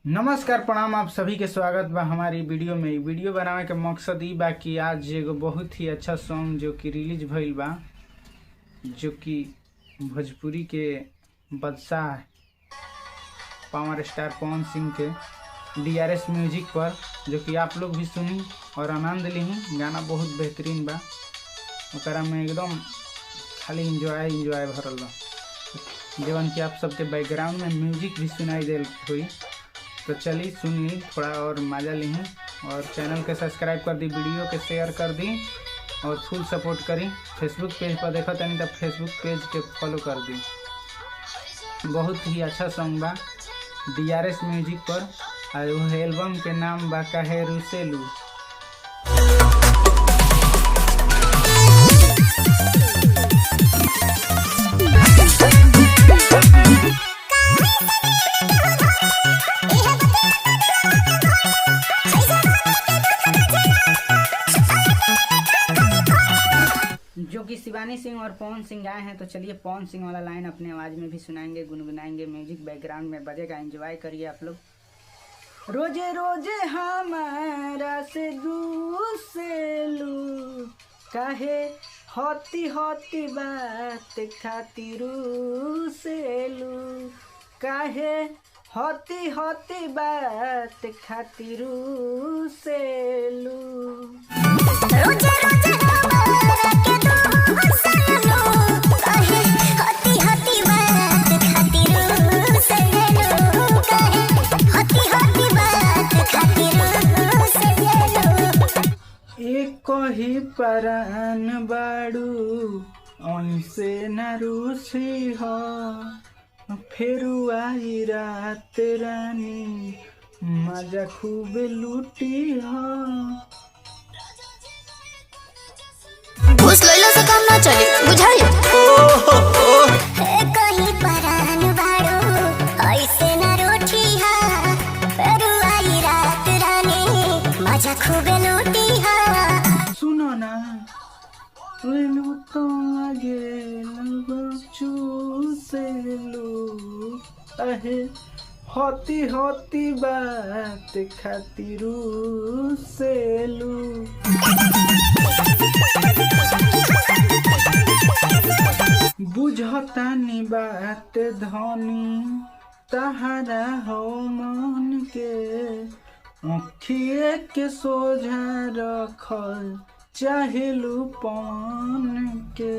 नमस्कार प्रणाम, आप सभी के स्वागत बा हमारी वीडियो में। वीडियो बनावे के मकसद ई बा कि आज एगो बहुत ही अच्छा सॉन्ग जो कि रिलीज भइल बा, जो कि भोजपुरी के बादशाह पावर स्टार पवन सिंह के DRS म्यूजिक पर, जो कि आप लोग भी सुनी और आनंद ली। गाना बहुत बेहतरीन बा, ओकरा में एकदम खाली इंजॉय भरल बा, जवन कि आप सबके बैकग्राउंड में म्यूजिक भी सुनाई दे हुई। तो चलिए सुन ली, थोड़ा और मज़ा ली और चैनल के सब्सक्राइब कर दी, वीडियो के शेयर कर दी और फुल सपोर्ट करी। फेसबुक पेज पर देखो तनी तो फेसबुक पेज के फॉलो कर दी। बहुत ही अच्छा सॉन्ग बा DRS म्यूजिक पर, और वो एल्बम के नाम बा काहे रुसेलू। जो कि शिवानी सिंह और पवन सिंह गाए हैं। तो चलिए पवन सिंह वाला लाइन अपने आवाज़ में भी सुनाएंगे, गुनगुनाएंगे, म्यूजिक बैकग्राउंड में बजेगा, एंजॉय करिए आप लोग। रोजे रोजे हमारा से दूसलू, काहे होती होती बात खातिर सेलू, काहे होती होती बात खातिर सेलू। कही परान बाड़ू उनसे न रूसी हो, फेरू आई रात रानी मजा खूब लूटी हो। घूस लइला से काम ना चली, बुझाई। कहीं परान बाड़ू ऐसे न रूठी हा, फेरू आई रात रानी मजा खूब लूटी हा। सुनो ना लू तो आगे चूसेलू, अहे होती होती बात खातिर सेलू। बुझतानी बात धनी तहरा हो मन के, अखिए के सोझा रखल चाहेलू पवन के।